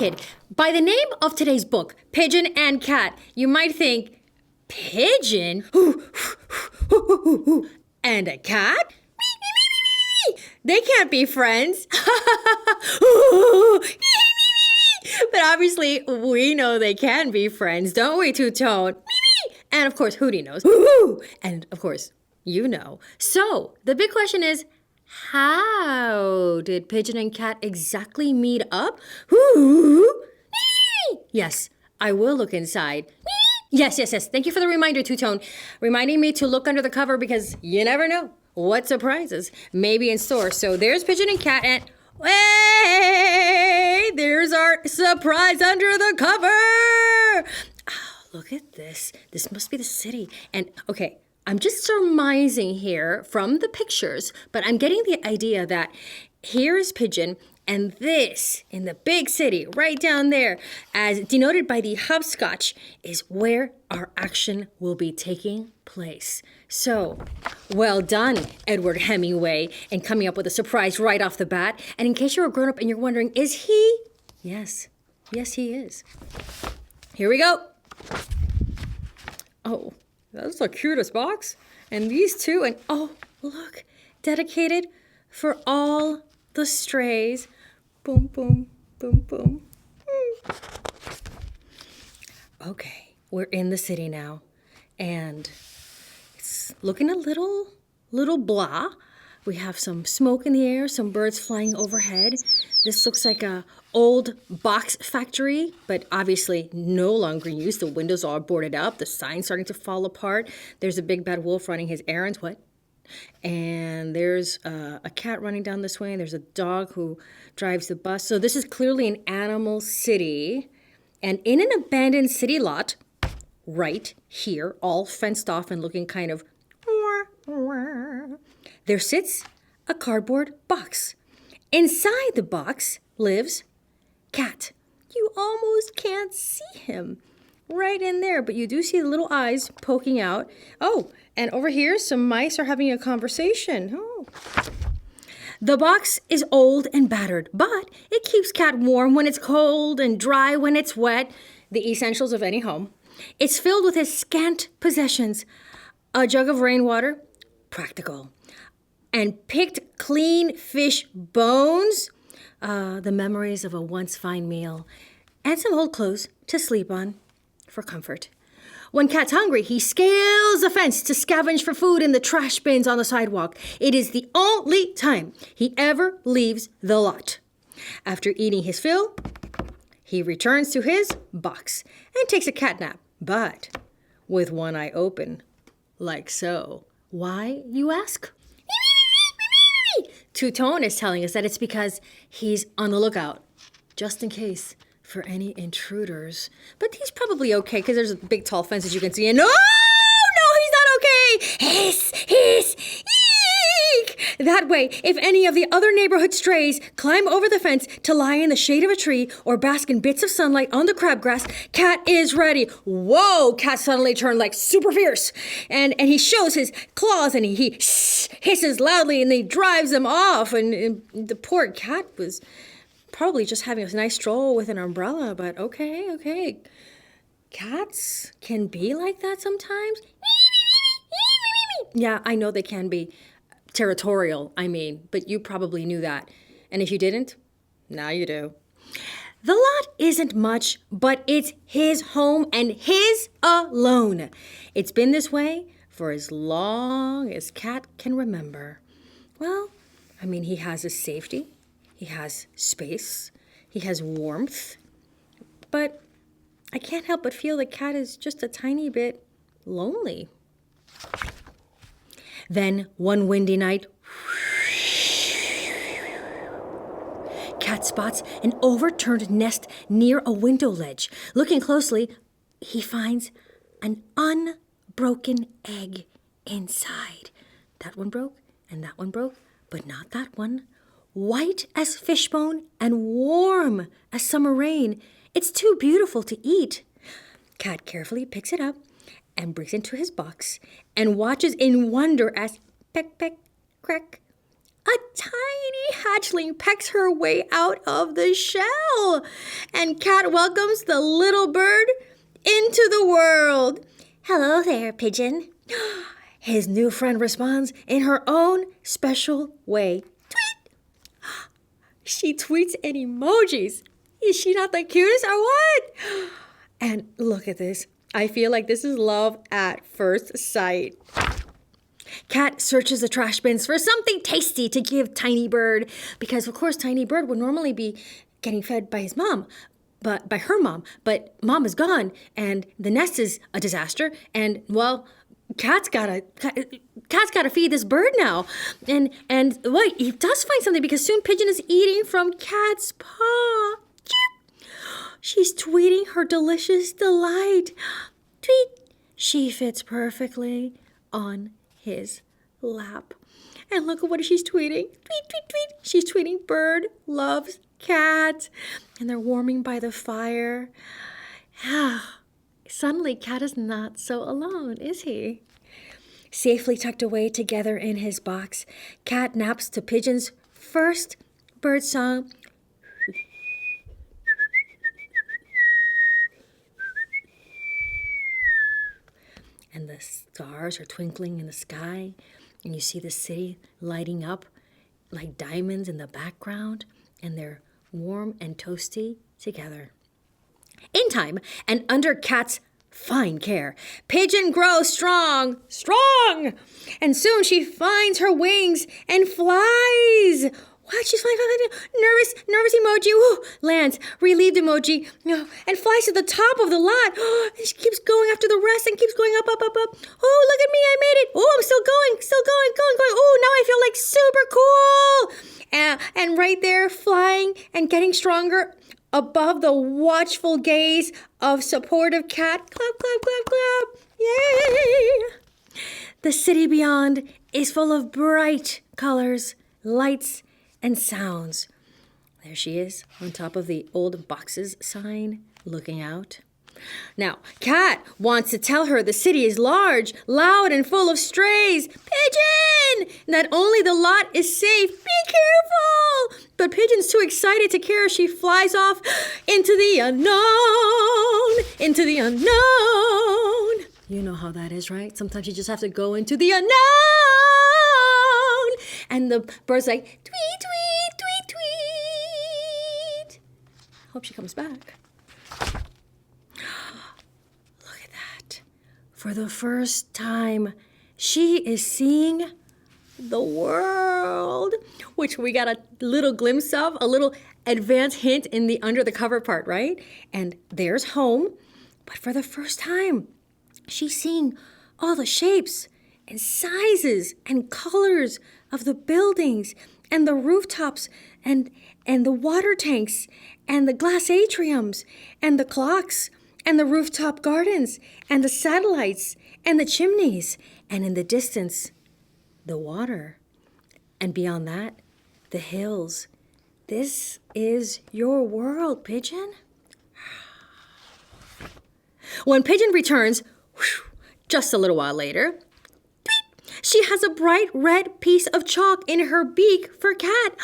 kid, by the name of today's book, Pigeon and Cat, you might think, pigeon? And a cat? They can't be friends. But obviously, we know they can be friends, don't we, Two-Tone? And of course, Hootie knows. And of course, you know. So, the big question is, how did Pigeon and Cat exactly meet up? Yes, I will look inside. Yes. Thank you for the reminder, Two-Tone. Reminding me to look under the cover because you never know what surprises may be in store. So there's Pigeon and Cat and... Hey, there's our surprise under the cover. Oh, look at this. This must be the city. And okay, I'm just surmising here from the pictures, but I'm getting the idea that here is Pigeon and this in the big city right down there, as denoted by the hopscotch, is where our action will be taking place. So, well done, Edward Hemingway, in coming up with a surprise right off the bat. And in case you're a grown-up and you're wondering, is he? Yes, he is. Here we go. Oh, that's the cutest box. And these two, and oh, look, dedicated for all the strays. Boom, boom, boom, boom. Okay, we're in the city now. And it's looking a little blah. We have some smoke in the air, some birds flying overhead. This looks like a old box factory, but obviously no longer used. The windows are boarded up. The sign's starting to fall apart. There's a big bad wolf running his errands. What? And there's a cat running down this way, and there's a dog who drives the bus. So this is clearly an animal city. And in an abandoned city lot, right here, all fenced off and looking kind of, there sits a cardboard box. Inside the box lives Cat. You almost can't see him right in there, but you do see the little eyes poking out. Oh, and over here, some mice are having a conversation. Oh. The box is old and battered, but it keeps Cat warm when it's cold and dry when it's wet, the essentials of any home. It's filled with his scant possessions. A jug of rainwater, practical. And picked clean fish bones, the memories of a once fine meal. And some old clothes to sleep on for comfort. When Cat's hungry, he scales the fence to scavenge for food in the trash bins on the sidewalk. It is the only time he ever leaves the lot. After eating his fill, he returns to his box and takes a cat nap, but with one eye open, like so. Why, you ask? Two-Tone is telling us that it's because he's on the lookout, just in case, for any intruders. But he's probably okay, because there's a big tall fence, as you can see, and no, he's not okay! Hiss, eek! That way, if any of the other neighborhood strays climb over the fence to lie in the shade of a tree or bask in bits of sunlight on the crabgrass, Cat is ready. Whoa! Cat suddenly turned like super fierce, and he shows his claws, and he hisses loudly, and he drives them off, and the poor cat was probably just having a nice stroll with an umbrella, but okay. Cats can be like that sometimes. Yeah, I know they can be territorial, but you probably knew that. And if you didn't, now you do. The lot isn't much, but it's his home and his alone. It's been this way for as long as Cat can remember. Well, he has his safety. He has space. He has warmth. But I can't help but feel that Cat is just a tiny bit lonely. Then, one windy night, Cat spots an overturned nest near a window ledge. Looking closely, he finds an unbroken egg inside. That one broke, and that one broke, but not that one. White as fishbone and warm as summer rain. It's too beautiful to eat. Cat carefully picks it up and brings it into his box and watches in wonder as peck, peck, crack, A tiny hatchling pecks her way out of the shell, and Cat welcomes the little bird into the world. Hello there, Pigeon. His new friend responds in her own special way. Tweet! She tweets in emojis. Is she not the cutest or what? And look at this. I feel like this is love at first sight. Cat searches the trash bins for something tasty to give Tiny Bird, because of course Tiny Bird would normally be getting fed by his mom, but by her mom, but mom is gone and the nest is a disaster, and well, Cat's gotta feed this bird now. And wait, he does find something, because soon Pigeon is eating from Cat's paw. She's tweeting her delicious delight. Tweet! She fits perfectly on his lap. And look at what she's tweeting. Tweet, tweet, tweet. She's tweeting bird loves cat. And they're warming by the fire. Suddenly, Cat is not so alone, is he? Safely tucked away together in his box, Cat naps to Pigeon's first bird song. And the stars are twinkling in the sky, and you see the city lighting up like diamonds in the background, and they're warm and toasty together. In time, and under Cat's fine care, Pigeon grows strong, and soon she finds her wings and flies. What? She's flying, nervous emoji. Ooh, lands, relieved emoji, and flies to the top of the lot. And she keeps going after the rest and keeps going up. Oh, look at me, I made it. Oh, I'm still going. Oh, now I feel like super cool. And right there, flying and getting stronger above the watchful gaze of supportive Cat. Clap, clap, clap, clap. Yay! The city beyond is full of bright colors, lights, and sounds. There she is on top of the old boxes sign, looking out. Now, Cat wants to tell her the city is large, loud, and full of strays. Pigeon! That only the lot is safe. Be careful! But Pigeon's too excited to care. She flies off into the unknown. You know how that is, right? Sometimes you just have to go into the unknown. And the bird's like, tweet, tweet, tweet, tweet. Hope she comes back. Look at that. For the first time, she is seeing the world, which we got a little glimpse of, a little advanced hint in the under the cover part, right? And there's home. But for the first time, she's seeing all the shapes and sizes and colors of the buildings and the rooftops and the water tanks and the glass atriums and the clocks and the rooftop gardens and the satellites and the chimneys, and in the distance, the water. And beyond that, the hills. This is your world, Pigeon. When Pigeon returns, just a little while later, she has a bright red piece of chalk in her beak for Cat.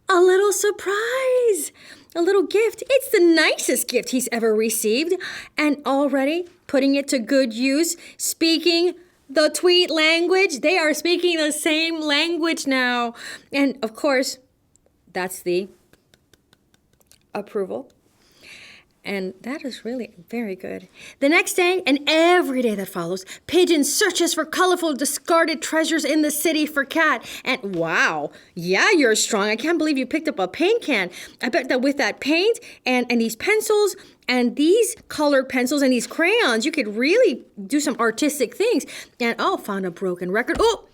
A little surprise, a little gift. It's the nicest gift he's ever received, and already putting it to good use, speaking the tweet language. They are speaking the same language now. And of course, that's the approval. And that is really very good. The next day and every day that follows, Pigeon searches for colorful discarded treasures in the city for Cat. And wow, yeah, you're strong. I can't believe you picked up a paint can. I bet that with that paint and these pencils and these colored pencils and these crayons, you could really do some artistic things. And found a broken record. Oh,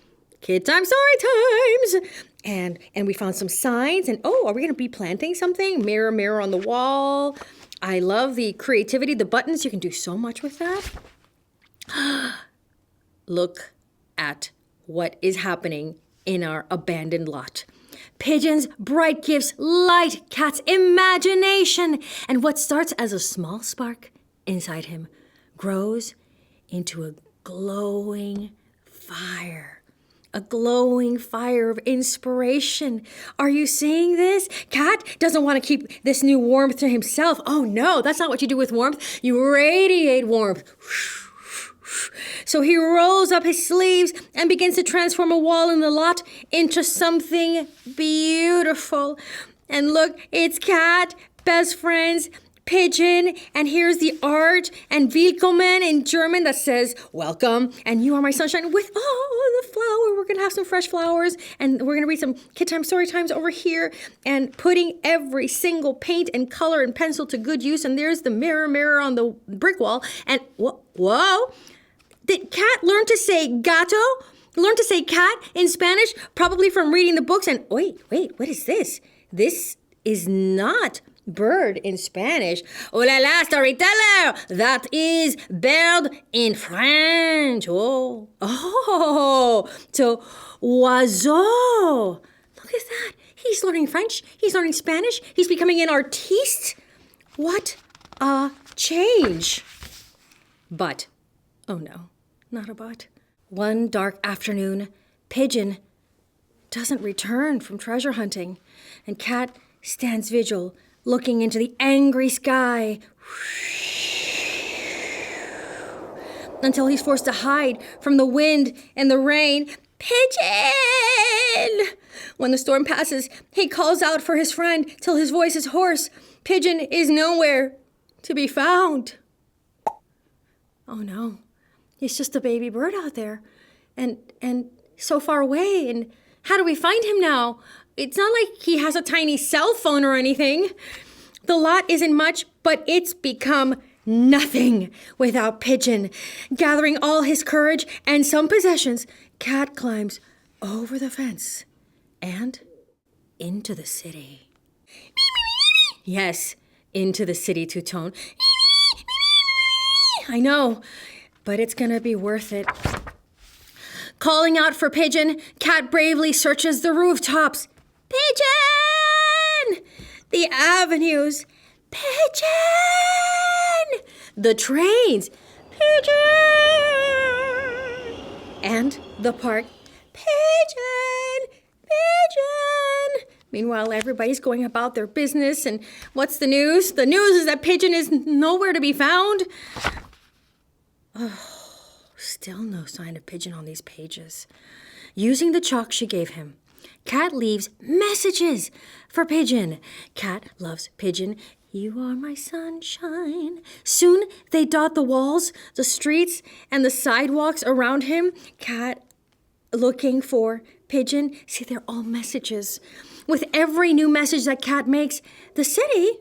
KidTime StoryTimes. And we found some signs. And are we going to be planting something? Mirror, mirror on the wall. I love the creativity, the buttons. You can do so much with that. Look at what is happening in our abandoned lot. Pigeon's bright gifts light Cat's imagination. And what starts as a small spark inside him grows into a glowing fire. a glowing fire of inspiration. Are you seeing this? Cat doesn't want to keep this new warmth to himself. Oh no, that's not what you do with warmth. You radiate warmth. So he rolls up his sleeves and begins to transform a wall in the lot into something beautiful. And look, it's Cat, best friends, Pigeon, and here's the art and Willkommen in German that says welcome and you are my sunshine with the flower. We're going to have some fresh flowers and we're going to read some KidTime StoryTimes over here and putting every single paint and color and pencil to good use. And there's the mirror on the brick wall. And whoa, did Cat learn to say gato? Learn to say cat in Spanish? Probably from reading the books. And wait, what is this? This is not bird in Spanish. Oh la la, StoryTeller! That is bird in French. So oiseau. Look at that. He's learning French. He's learning Spanish. He's becoming an artiste. What a change. But, oh no, not a but. One dark afternoon, Pigeon doesn't return from treasure hunting, and Cat stands vigil, looking into the angry sky until he's forced to hide from the wind and the rain. Pigeon! When the storm passes, he calls out for his friend till his voice is hoarse. Pigeon is nowhere to be found. Oh no, he's just a baby bird out there and so far away. And how do we find him now? It's not like he has a tiny cell phone or anything. The lot isn't much, but it's become nothing without Pigeon. Gathering all his courage and some possessions, Cat climbs over the fence and into the city. Yes, into the city two-tone. I know, but it's gonna be worth it. Calling out for Pigeon, Cat bravely searches the rooftops. Pigeon! The avenues. Pigeon! The trains. Pigeon! And the park. Pigeon! Pigeon! Meanwhile, everybody's going about their business, and what's the news? The news is that Pigeon is nowhere to be found. Oh, still no sign of Pigeon on these pages. Using the chalk she gave him, Cat leaves messages for Pigeon. Cat loves Pigeon. You are my sunshine. Soon they dot the walls, the streets, and the sidewalks around him. Cat looking for Pigeon. See, they're all messages. With every new message that Cat makes, the city,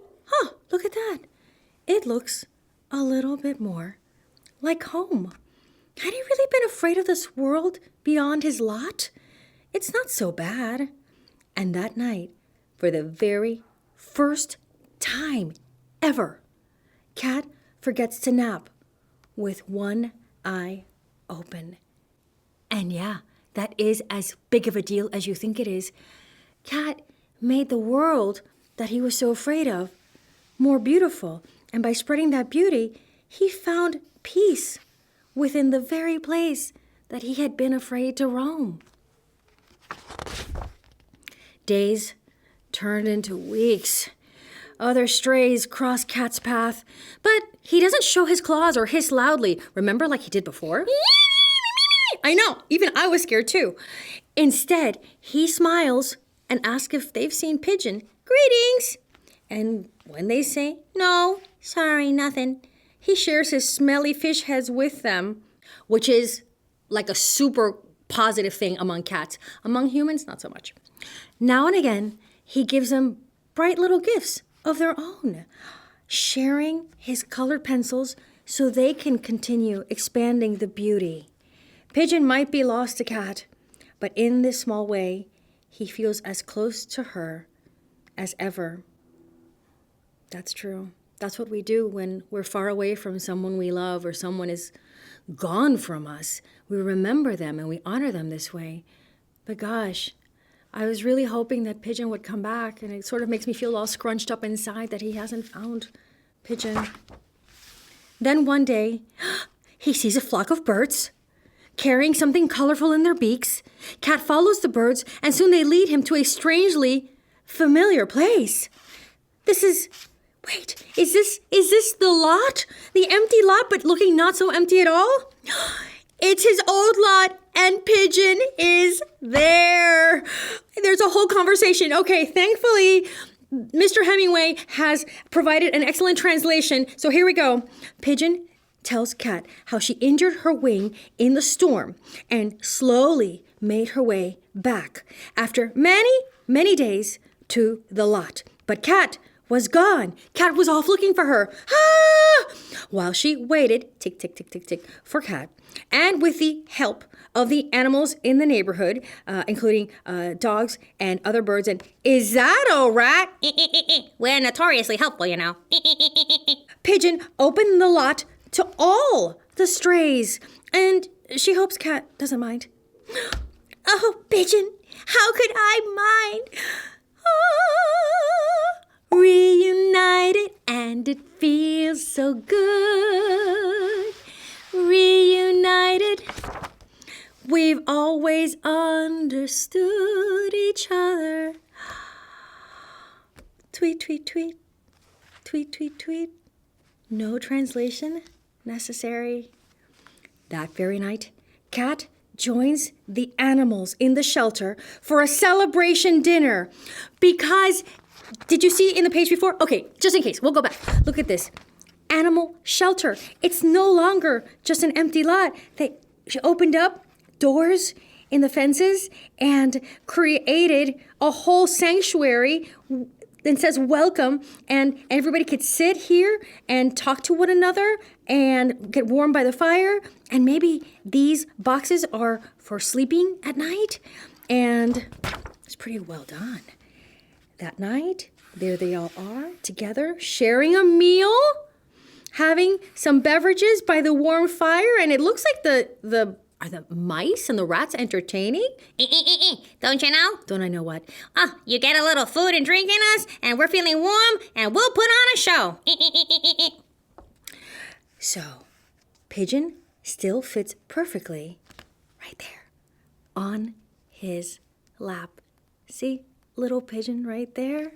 look at that. It looks a little bit more like home. Had he really been afraid of this world beyond his lot? It's not so bad. And that night, for the very first time ever, Cat forgets to nap with one eye open. And yeah, that is as big of a deal as you think it is. Cat made the world that he was so afraid of more beautiful. And by spreading that beauty, he found peace within the very place that he had been afraid to roam. Days turned into weeks. Other strays cross Cat's path, but he doesn't show his claws or hiss loudly. Remember, like he did before? I know, even I was scared too. Instead, he smiles and asks if they've seen Pigeon. Greetings! And when they say, no, sorry, nothing, he shares his smelly fish heads with them, which is like a super positive thing among cats. Among humans, not so much. Now and again, he gives them bright little gifts of their own, sharing his colored pencils so they can continue expanding the beauty. Pigeon might be lost to Cat, but in this small way, he feels as close to her as ever. That's true. That's what we do when we're far away from someone we love or someone is gone from us. We remember them and we honor them this way. But gosh, I was really hoping that Pigeon would come back, and it sort of makes me feel all scrunched up inside that he hasn't found Pigeon. Then one day, he sees a flock of birds. carrying something colorful in their beaks. Cat follows the birds, and soon they lead him to a strangely familiar place. Wait, is this the lot? The empty lot, but looking not so empty at all? It's his old lot, and Pigeon is there. There's a whole conversation. Okay, thankfully, Mr. Hemingway has provided an excellent translation. So here we go. Pigeon tells Cat how she injured her wing in the storm and slowly made her way back after many, many days to the lot. But Cat was gone. Cat was off looking for her. Ah! While she waited, tick, tick, tick, tick, tick, for Cat, and with the help of the animals in the neighborhood, including dogs and other birds, and is that all right? We're notoriously helpful, you know. Pigeon opened the lot to all the strays, and she hopes Cat doesn't mind. Oh, Pigeon, how could I mind? Reunited, and it feels so good. Reunited, we've always understood each other. Tweet, tweet, tweet. Tweet, tweet, tweet. No translation necessary. That very night, Cat joins the animals in the shelter for a celebration dinner because, did you see in the page before? Okay, just in case, we'll go back. Look at this. Animal shelter. It's no longer just an empty lot. She opened up doors in the fences and created a whole sanctuary and says welcome, and everybody could sit here and talk to one another and get warm by the fire, and maybe these boxes are for sleeping at night, and it's pretty well done. That night, there they all are together, sharing a meal, having some beverages by the warm fire, and it looks like are the mice and the rats entertaining? Don't you know? Don't I know what? You get a little food and drink in us, and we're feeling warm, and we'll put on a show. So, Pigeon still fits perfectly right there on his lap. See, little Pigeon right there?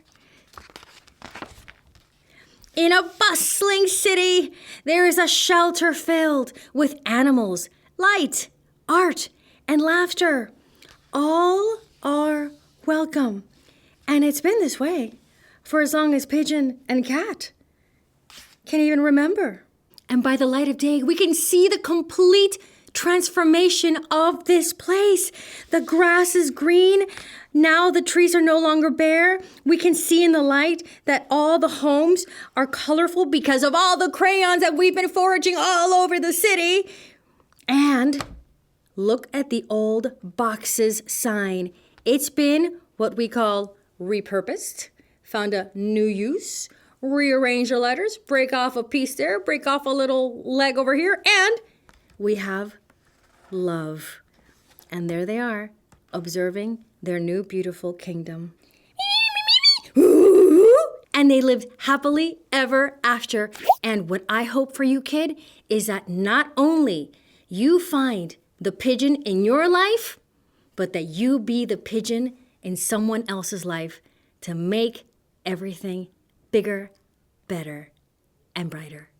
In a bustling city, there is a shelter filled with animals, light, art, and laughter. All are welcome. And it's been this way for as long as Pigeon and Cat can even remember. And by the light of day, we can see the complete transformation of this place. The grass is green. Now the trees are no longer bare. We can see in the light that all the homes are colorful because of all the crayons that we've been foraging all over the city. And look at the old boxes sign. It's been what we call repurposed, found a new use, rearrange the letters, break off a piece there, break off a little leg over here, and we have love. And there they are, observing their new beautiful kingdom. And they lived happily ever after. And what I hope for you, kid, is that not only you find the pigeon in your life, but that you be the pigeon in someone else's life to make everything bigger, better, and brighter.